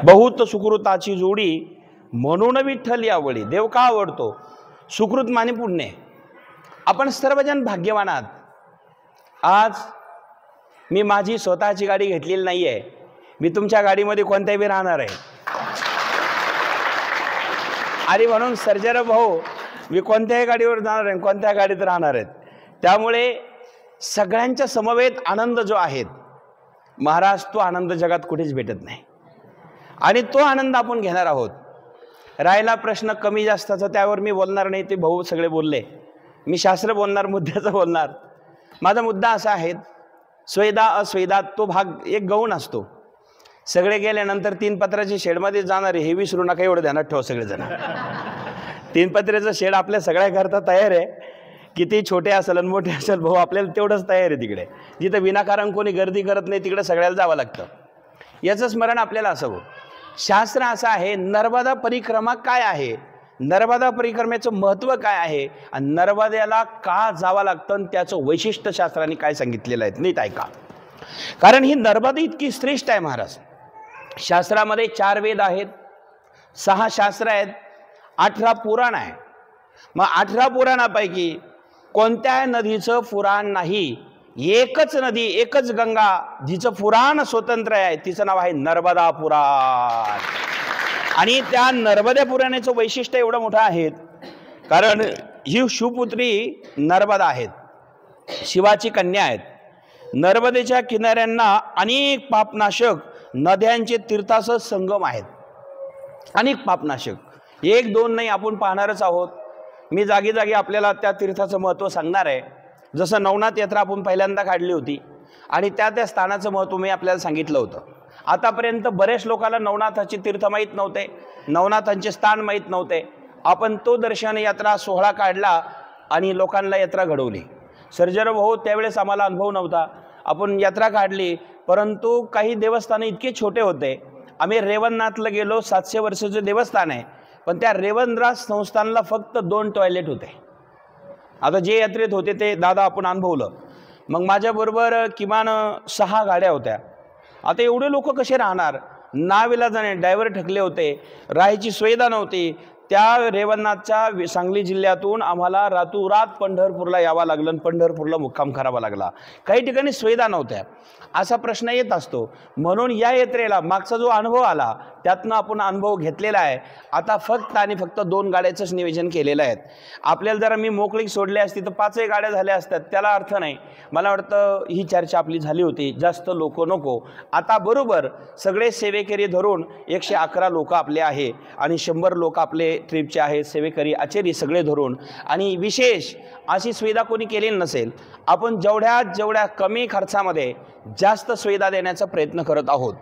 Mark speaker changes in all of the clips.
Speaker 1: बहुत सुकृताची जोडी म्हणून विठ्ठल यावळी. देव का आवडतो? सुकृत माने पुण्य. आपण सर्वजण भाग्यवान आहात. आज मी माझी स्वतःची गाडी घेतलेली नाही आहे. मी तुमच्या गाडीमध्ये कोणत्याही राहणार आहे. आणि म्हणून सर्जेराव भाऊ मी कोणत्याही गाडीवर जाणार आहे, कोणत्या गाडीत राहणार आहेत. त्यामुळे सगळ्यांच्या समवेत आनंद जो आहे महाराज, तो आनंद जगात कुठेच भेटत नाही आणि तो आनंद आपण घेणार आहोत. राहिला प्रश्न कमी जास्ताचा, त्यावर मी बोलणार नाही, ते भाऊ सगळे बोलले. मी शास्त्र बोलणार, मुद्द्याचं बोलणार. माझा मुद्दा असा आहे, स्वेदा अस्वेदा तो भाग एक गौण असतो. सगळे गेल्यानंतर 3 पत्राच्या शेडमध्ये जाणार आहे हे विसरू नका, एवढं ध्यानात ठेवा सगळेजण. 3 पत्र्याचं शेड आपल्या सगळ्याकरता तयार आहे. किती छोटे असेल आणि मोठे असेल भाऊ, आपल्याला तेवढंच तयार आहे. तिकडे जिथं विनाकारण कोणी गर्दी करत नाही तिकडे सगळ्याला जावं लागतं. याचं स्मरण आपल्याला असावं. शास्त्र असं आहे, नर्मदा परिक्रमा काय आहे, नर्मदा परिक्रमेचं महत्त्व काय आहे आणि नर्मदेला का जावं लागतं आणि त्याचं वैशिष्ट्य शास्त्राने काय सांगितलेलं आहे नीट ऐका. कारण ही नर्मदा इतकी श्रेष्ठ आहे महाराज. शास्त्रामध्ये 4 वेद आहेत, 6 शास्त्र आहेत, 18 पुराण आहे. मग 18 पुराणापैकी कोणत्या नदीचं पुराण नाही? एकच नदी, एकच गंगा जिचं पुराण स्वतंत्र आहे, तिचं नाव आहे नर्मदा पुराण. आणि त्या नर्मदा पुराणाचं वैशिष्ट्य एवढं मोठं आहे कारण ही शिवपुत्री नर्मदा आहेत, शिवाची कन्या आहेत. नर्मदेच्या किनाऱ्यांना अनेक पापनाशक नद्यांचे तीर्थासह संगम आहेत. अनेक पापनाशक, 1-2 नाही, आपण पाहणारच आहोत. मी जागी जागी आपल्याला त्या तीर्थाचं महत्त्व सांगणार आहे. जसं नवनाथ यात्रा आपण पहिल्यांदा काढली होती आणि त्या स्थानाचं महत्त्व मी आपल्याला सांगितलं होतं. आतापर्यंत बरेच लोकांना नवनाथाचे तीर्थ माहीत नव्हते, नवनाथांचे स्थान माहीत नव्हते. आपण तो दर्शन यात्रा सोहळा काढला आणि लोकांना यात्रा घडवली. सर्जेराव भाऊ त्यावेळेस आम्हाला अनुभव नव्हता. आपण यात्रा काढली, परंतु काही देवस्थानं इतके छोटे होते. आम्ही रेवणनाथला गेलो, 700 वर्षाचं देवस्थान आहे, पण त्या रेवणनाथ संस्थानला फक्त 2 टॉयलेट होते. आता जे यात्रेत होते ते दादा आपण अनुभवलं. मग माझ्याबरोबर किमान 6 गाड्या होत्या. आता एवढे लोक कसे राहणार? नाविलाजाने ड्रायव्हर ठकले होते, राहायची सुविधा नव्हती. त्या रेवणनाथच्या सांगली जिल्ह्यातून आम्हाला रातोरात पंढरपूरला यावं लागलं, पंढरपूरला मुक्काम करावा लागला. काही ठिकाणी सुविधा नव्हत्या. असा प्रश्न येत असतो. म्हणून या यात्रेला मागचा जो अनुभव आला त्यातनं आपण अनुभव घेतलेला आहे. आता फक्त आणि फक्त 2 गाड्याचंच नियोजन केलेलं आहे. आपल्याला जरा मी मोकळीक सोडली असती तर 5 गाड्या झाल्या असतात, त्याला अर्थ नाही. मला वाटतं ही चर्चा आपली झाली होती, जास्त लोक नको. आता बरोबर सगळे सेवेकरी धरून 111 लोक आपले आहे आणि 100 लोक आपले ट्रिपचे आहेत, सेवेकरी आचारी सगळे धरून. आणि विशेष अशी सुविधा कोणी केलेली नसेल. आपण जेवढ्या कमी खर्चामध्ये जास्त सुविधा देण्याचा प्रयत्न करत आहोत.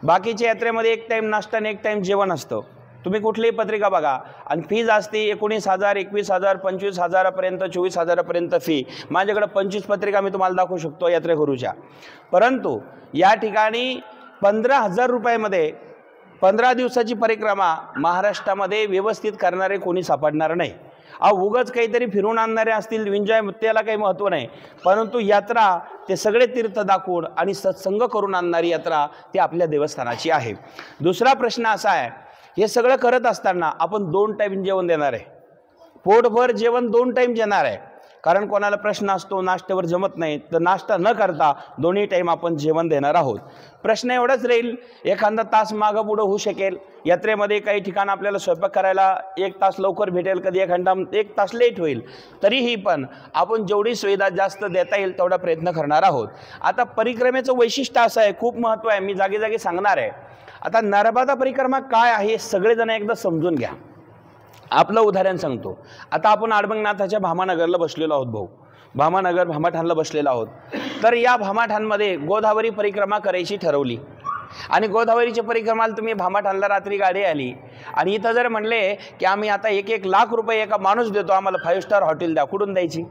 Speaker 1: बाकीच्या यात्रेमध्ये 1 टाईम नाश्ता आणि 1 टाईम जेवण असतं. तुम्ही कुठलीही पत्रिका बघा आणि फीज असते 19,000, 21,000, 25,000पर्यंत, 24,000पर्यंत फी. माझ्याकडे 25 पत्रिका मी तुम्हाला दाखवू शकतो यात्रेकरूच्या. परंतु या ठिकाणी 15,000 रुपयामध्ये 15 दिवसाची परिक्रमा महाराष्ट्रामध्ये व्यवस्थित करणारे कोणी सापडणार नाही. उगाच काहीतरी फिरून आणणारे असतील, एन्जॉय, त्याला काही महत्त्व नाही. परंतु यात्रा ते सगळे तीर्थ दाखवून आणि सत्संग करून आणणारी यात्रा ती आपल्या देवस्थानाची आहे. दुसरा प्रश्न असा आहे, हे सगळं करत असताना आपण 2 टाईम जेवण देणार आहे. पोटभर जेवण 2 टाईम देणार आहे. कारण कोणाला प्रश्न असतो नाश्त्यावर जमत नाही, तर नाश्ता न करता 2ही टाईम आपण जेवण देणार आहोत. प्रश्न एवढाच राहील, एखादा तास मागं पुढं होऊ शकेल. यात्रेमध्ये काही ठिकाण आपल्याला स्वयंपाक करायला 1 तास लवकर भेटेल, कधी एखादा 1 तास लेट होईल. तरीही पण आपण जेवढी सुविधा जास्त देता येईल तेवढा प्रयत्न करणार आहोत. आता परिक्रमेचं वैशिष्ट्य असं आहे, खूप महत्त्व आहे, मी जागी जागी सांगणार आहे. आता नर्मदा परिक्रमा काय आहे सगळेजण एकदा समजून घ्या. आपलं उदाहरण सांगतो. आता आपण आडबंगनाथाच्या भामानगरला बसलेलो आहोत भाऊ, भामाठाणला बसलेलो आहोत. तर या भामाठाणमध्ये गोदावरी परिक्रमा करायची ठरवली आणि गोदावरीच्या परिक्रमाला तुम्ही भामाठाणला रात्री गाडी आली आणि इथं जर म्हणले की आम्ही आता 1-1 लाख रुपये एका माणूस देतो, आम्हाला 5 स्टार हॉटेल द्या, कुठून द्यायची?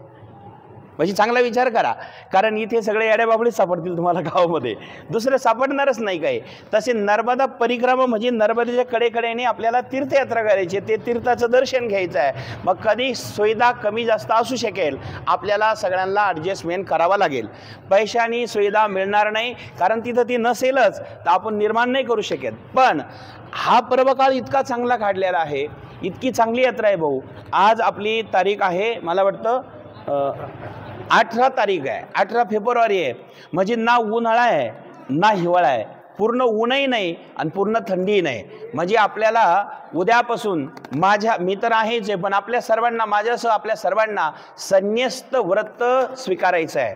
Speaker 1: म्हणजे चांगला विचार करा, कारण इथे सगळे येड्याबाबडीच सापडतील तुम्हाला गावामध्ये, दुसरे सापडणारच नाही काही. तसे नर्मदा परिक्रमा म्हणजे नर्मदेच्या कडेकडेने आपल्याला तीर्थयात्रा करायची, ते तीर्थाचं दर्शन घ्यायचं आहे. मग कधी सुविधा कमी जास्त असू शकेल, आपल्याला सगळ्यांना ॲडजस्टमेंट करावं लागेल. पैशानी सुविधा मिळणार नाही, कारण तिथं ती नसेलच तर आपण निर्माण नाही करू शकत. पण हा पर्वकाळ इतका चांगला काढलेला आहे, इतकी चांगली यात्रा आहे भाऊ. आज आपली तारीख आहे, मला वाटतं 18 तारीख आहे, 18 फेब्रुवारी आहे. म्हणजे ना उन्हाळा आहे ना हिवाळा आहे, पूर्ण ऊनही नाही आणि पूर्ण थंडीही नाही. म्हणजे आपल्याला उद्यापासून मी तर आहेच आहे, पण आपल्या सर्वांना, माझ्यासह आपल्या सर्वांना संन्यस्त व्रत स्वीकारायचं आहे.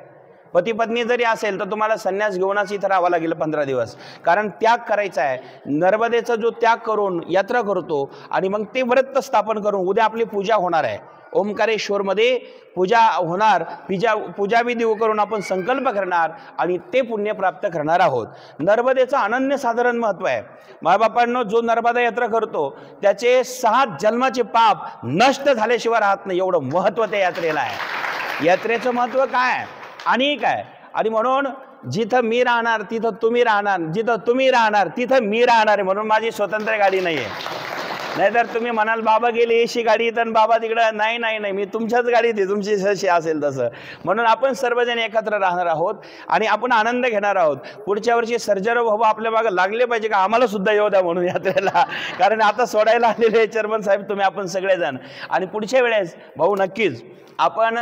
Speaker 1: पती पत्नी जरी असेल तर तुम्हाला संन्यास घेऊनच इथं राहावं लागेल 15 दिवस, कारण त्याग करायचा आहे. नर्मदेचा जो त्याग करून यात्रा करतो आणि मग ते व्रत स्थापन करून उद्या आपली पूजा होणार आहे. ओंकारेश्वरमध्ये पूजा होणार, पूजा विधी करून आपण संकल्प करणार आणि ते पुण्य प्राप्त करणार आहोत. नर्मदेचं अनन्यसाधारण महत्त्व आहे. मायबापांनो, जो नर्मदा यात्रा करतो त्याचे 7 जन्माचे पाप नष्ट झाल्याशिवाय राहत नाही, एवढं महत्त्व त्या यात्रेला आहे. यात्रेचं महत्त्व काय आणि काय, आणि म्हणून जिथं मी राहणार तिथं तुम्ही राहणार, जिथं तुम्ही राहणार तिथं मी राहणार आहे. म्हणून माझी स्वतंत्र गाडी नाही आहे. नाहीतर तुम्ही म्हणाल बाबा गेले एसी गाडी तर बाबा तिकडं, नाही नाही नाही, मी तुमच्याच गाडीत आहे, तुमची जशी असेल तसं. म्हणून आपण सर्वजण एकत्र राहणार आहोत आणि आपण आनंद घेणार आहोत. पुढच्या वर्षी सर्जराव भाऊ आपल्या मागं लागले पाहिजे का, आम्हाला सुद्धा येऊ द्या म्हणून यात्रेला, कारण आता सोडायला आलेले चेअरमन साहेब तुम्ही, आपण सगळेजण. आणि पुढच्या वेळेस भाऊ नक्कीच आपण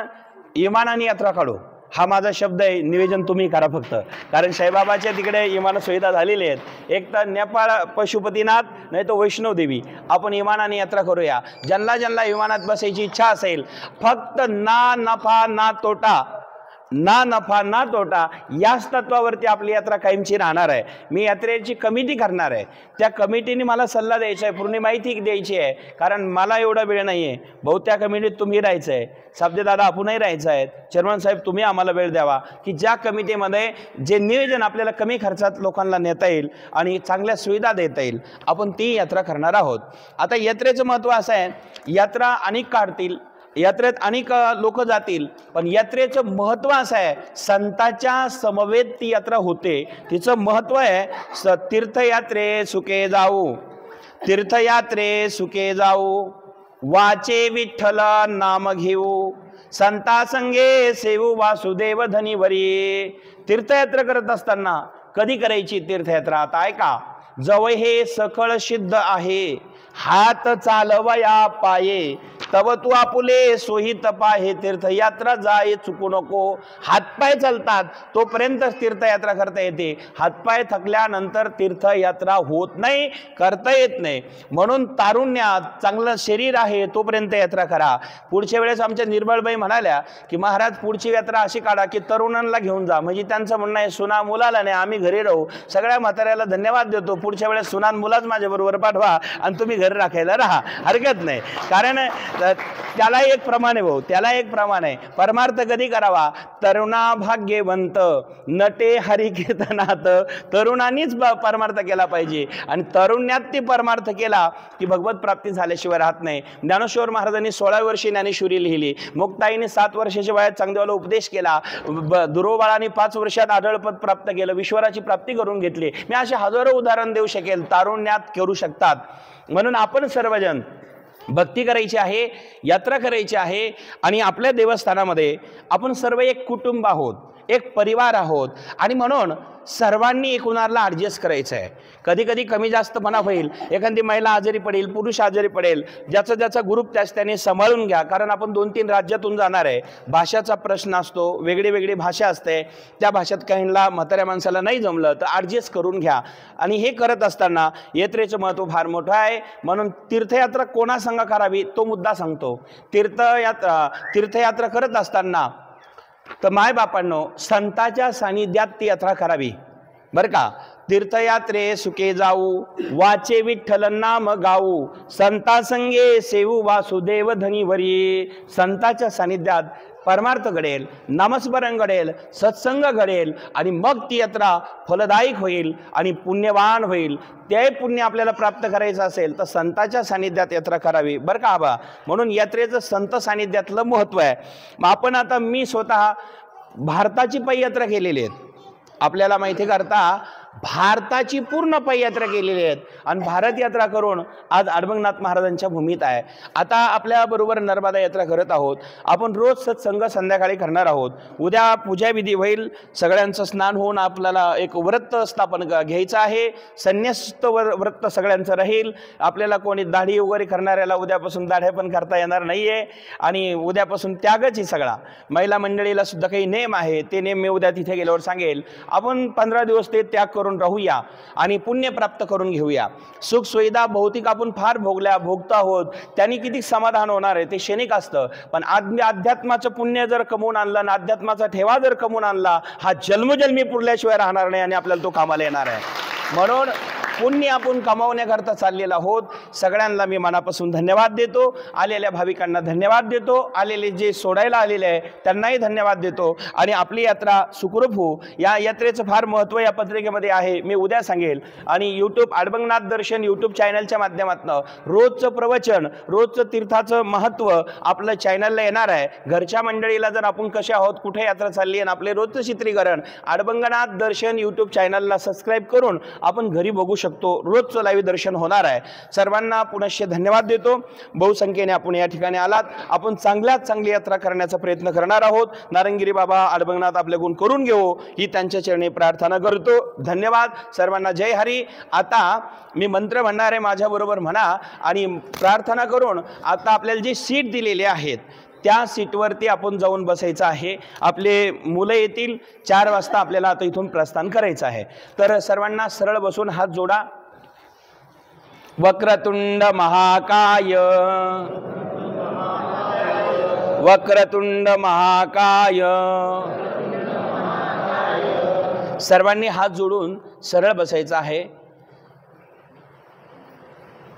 Speaker 1: इमानाने यात्रा काढू, हा माझा शब्द आहे. निवेदन तुम्ही करा फक्त, कारण साईबाबाच्या तिकडे विमान सुविधा झालेली आहेत. एक तर नेपाळ पशुपतीनाथ, नाही तर वैष्णवदेवी. आपण विमानाने यात्रा करूया. ज्यांना ज्यांना विमानात बसायची इच्छा असेल, फक्त ना नफा ना तोटा, ना नफा ना तोटा याच तत्वावरती आपली यात्रा कायमची राहणार आहे. मी यात्रेची कमिटी करणार आहे, त्या कमिटीने मला सल्ला द्यायचा आहे, पूर्ण माहिती द्यायची आहे, कारण मला एवढा वेळ नाही आहे. भाऊ त्या कमिटीत तुम्ही राहायचं आहे, साबदे दादा आपणही राहायचं आहे, चेअरमन साहेब तुम्ही आम्हाला वेळ द्यावा, की ज्या कमिटीमध्ये जे नियोजन आपल्याला कमी खर्चात लोकांना नेता येईल आणि चांगल्या सुविधा देता येईल, आपण ती यात्रा करणार आहोत. आता यात्रेचं महत्त्व असं आहे, यात्रा अनेक काढतील, यात्रेत अनेक लोक जातील, पण यात्रेचं महत्त्व असं आहे, संतांच्या समवेत ती यात्रा होते. तिचं महत्त्व आहे, तीर्थयात्रे सुखे जाऊ, तीर्थयात्रे सुखे जाऊ, वाचे विठ्ठल नाम घेऊ, संता संगे सेवू वासुदेव धनीवरी. तीर्थयात्रा करत असताना कधी करायची तीर्थयात्रा, आता ऐका. जवळ हे सकळ सिद्ध आहे, हात चालवया पाये, तव तू आपुले सोहित पाहे, तीर्थयात्रा जाय चुकू नको. हातपाय चालतात तोपर्यंत तीर्थयात्रा करता येते, हातपाय थकल्यानंतर तीर्थयात्रा होत नाही, करता येत नाही. म्हणून तारुण्यात चांगलं शरीर आहे तोपर्यंत यात्रा करा. पुढच्या वेळेस आमच्या निर्मळबाई म्हणाल्या की महाराज पुढची यात्रा अशी काढा की तरुणांना घेऊन जा. म्हणजे त्यांचं म्हणणं आहे सुना मुलाला नाही, आम्ही घरी राहू. सगळ्या म्हाताऱ्याला धन्यवाद देतो, पुढच्या वेळेस सुनान मुलाच माझ्याबरोबर पाठवा आणि तुम्ही घरी राखायला राहा, हरकत नाही. कारण त्याला एक प्रमाण आहे भाऊ, त्याला एक प्रमाण आहे. परमार्थ कधी करावा, तरुणा भाग्यवंत नटे हरिकीर्तनात. तरुणांनीच परमार्थ केला पाहिजे आणि तरुण्यात ती परमार्थ केला की भगवत प्राप्ती झाल्याशिवाय राहत नाही. ज्ञानेश्वर महाराजांनी 16 वर्षी ज्ञानेश्वरी लिहिली, मुक्ताईने 7 वर्षाच्या वयात चांगदेवाला उपदेश केला, दुर्वाबाळांनी 5 वर्षात आढळपद प्राप्त केलं, ईश्वराची प्राप्ती करून घेतली. मी असे हजारो उदाहरण देऊ शकेल, तारुण्यात करू शकतात. म्हणून आपण सर्वजण भक्ती करायची आहे, यात्रा करायची आहे आणि आपल्या देवस्थानामध्ये आपण सर्व एक कुटुंब आहोत, एक परिवार आहोत आणि म्हणून सर्वांनी एकूणाला ॲडजस्ट करायचं आहे. कधी कधी कमी जास्तपणा होईल, एखादी महिला आजारी पडेल, पुरुष आजारी पडेल, ज्याचा ज्याचा ग्रुप त्याने सांभाळून घ्या, कारण आपण 2-3 राज्यातून जाणार आहे. भाषाचा प्रश्न असतो, वेगळी वेगळी भाषा असते, त्या भाषेत काहींना म्हाताऱ्या माणसाला नाही जमलं तर ॲडजस्ट करून घ्या. आणि हे करत असताना यात्रेचं महत्त्व फार मोठं आहे. म्हणून तीर्थयात्रा कोणासंग करावी तो मुद्दा सांगतो. तीर्थयात्रा करत असताना तर मायबापांनो संतांच्या सानिध्यात ती यात्रा करावी बरं का. तीर्थयात्रे सुखे जाऊ, वाचे विठ्ठल नाम गाऊ, संता संगे सेवू वासुदेव धनीवरी. संतांच्या सानिध्यात परमार्थ घडेल, नामस्मरण घडेल, सत्संग घडेल आणि मग ती यात्रा फलदायक होईल आणि पुण्यवान होईल. ते पुण्य आपल्याला प्राप्त करायचं असेल तर संतांच्या सानिध्यात यात्रा करावी बरं का आबा. म्हणून यात्रेचं संत सानिध्यातलं महत्त्व आहे. मग आपण आता मी स्वतः भारताची पदयात्रा केलेली आहे. आपल्याला माहिती करता भारताची पूर्ण पदयात्रा केलेली आहेत आणि भारत यात्रा करून आज अडबंगनाथ महाराजांच्या भूमीत आहे. आता आपल्याबरोबर नर्मदा यात्रा करत आहोत. आपण रोज सत्संग संध्याकाळी करणार आहोत. उद्या पूजाविधी होईल. सगळ्यांचं स्नान होऊन आपल्याला एक व्रत स्थापन घ्यायचं आहे. संन्यास्त व्रत सगळ्यांचं राहील. आपल्याला कोणी दाढी वगैरे करणाऱ्याला उद्यापासून दाढ्या पण करता येणार नाही आहे आणि उद्यापासून त्यागच ही सगळा. महिला मंडळीला सुद्धा काही नेम आहे. ते नेम मी उद्या तिथे गेल्यावर सांगेल. आपण 15 दिवस ते त्याग करून राहूया आणि पुण्य प्राप्त करून घेऊया. सुख सुविधा भौतिक आपण फार भोगतो आहोत. त्यांनी किती समाधान होणार आहे ते क्षणिक असतं. पण अध्यात्माचं पुण्य जर कमवून आणलं आणि अध्यात्माचा ठेवा जर कमवून आणला हा जन्मजन्मी पुरल्याशिवाय राहणार नाही आणि आपल्याला तो कामाला येणार आहे. म्हणून पुण्य आपण कमावण्याकरता चाललेला आहोत. सगळ्यांना मी मनापासून धन्यवाद देतो. आलेल्या भाविकांना धन्यवाद देतो. आलेले जे सोडायला आलेले आहे त्यांनाही धन्यवाद देतो. आणि आपली यात्रा सुखरूप हो. या यात्रेचं फार महत्त्व या पत्रिकेमध्ये आहे. मी उद्या सांगेल. आणि यूट्यूब अडबंगनाथ दर्शन यूट्यूब चॅनलच्या माध्यमातून रोजचं प्रवचन, रोजचं तीर्थाचं महत्त्व आपलं चॅनलला येणार आहे. घरच्या मंडळीला जर आपण कसे आहोत, कुठे यात्रा चालली आणि आपले रोजचं चित्रीकरण अडबंगनाथ दर्शन यूट्यूब चॅनलला सबस्क्राईब करून आपण घरी बघू शकतो. रोजचं लाईव्ह दर्शन होणार आहे. सर्वांना पुनश्च धन्यवाद देतो. बहुसंख्येने आपण या ठिकाणी आलात. आपण चांगल्यात चांगली यात्रा करण्याचा प्रयत्न करणार आहोत. नारंगिरी बाबा अडबंगनाथ आपले गुण करून घेऊ ही त्यांच्या चरणी प्रार्थना करतो. धन्यवाद सर्वांना. जय हरी. आता मी मंत्र म्हणणार आहे, माझ्याबरोबर म्हणा आणि प्रार्थना करून आता आपल्याला जी सीट दिलेली आहेत त्या सीटवरती आपण जाऊन बसायचं आहे. आपले मुलं येतील 4 वाजता. आपल्याला आता इथून प्रस्थान करायचं आहे. तर सर्वांना सरळ बसून हात जोडा. वक्रतुंड महाकाय, वक्रतुंड महाकाय. सर्वांनी हात जोडून सरळ बसायचं आहे.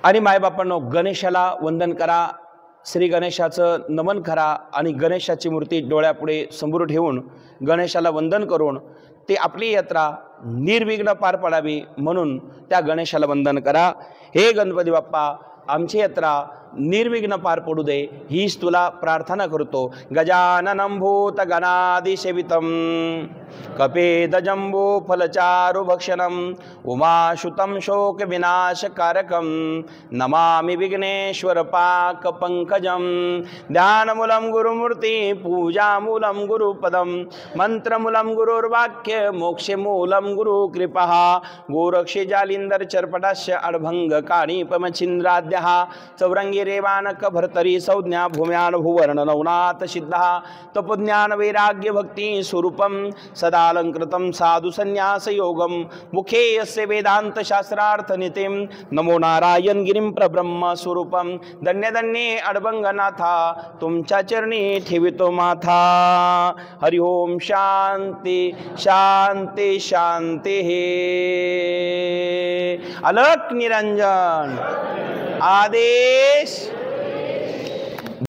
Speaker 1: आणि मायबापांनो, गणेशाला वंदन करा. श्री गणेशाचं नमन करा आणि गणेशाची मूर्ती डोळ्यापुढे समोर ठेवून गणेशाला वंदन करून ते आपली यात्रा निर्विघ्न पार पडावी म्हणून त्या गणेशाला वंदन करा. हे गणपती बाप्पा, आमची यात्रा निर्विघ्न पार पडू दे हीच तुला प्रार्थना करतो. गजाननं भूत गणादिसेवितं कपेद जंबू फलचारु भक्षणं उमाशुतं शोक विनाशकारकं नमामि विघ्नेश्वर पाक पंकजं. ध्यानमूलं गुरुमूर्ति, पूजामूलं गुरुपदं, मंत्रमूलं गुरुर्वाक्य, मोक्षमूलं गुरुकृपः. गोरक्षे जालिंदर चर्पटास्य अडभंग काणीपमचिन्द्राद्यः चौरंगी रेवानक भर्तरी संज्ञा भूम्यान भुवर्ण नवनाथ सिद्धः. तपोज्ञान वैराग्य भक्ति स्वरूपं सदालंकृतं साधु संन्यास योगं मुखे यस्य वेदांत शास्त्रार्थ नितिं. नमो नारायण गिरिं प्रब्रह्म स्वरूपं. धन्य धन्ये अडबंगनाथा, तुमच्या चरणी ठेवितो माथा. हरि ओम. शांती शांती शांती. अलक निरंजन. आदेश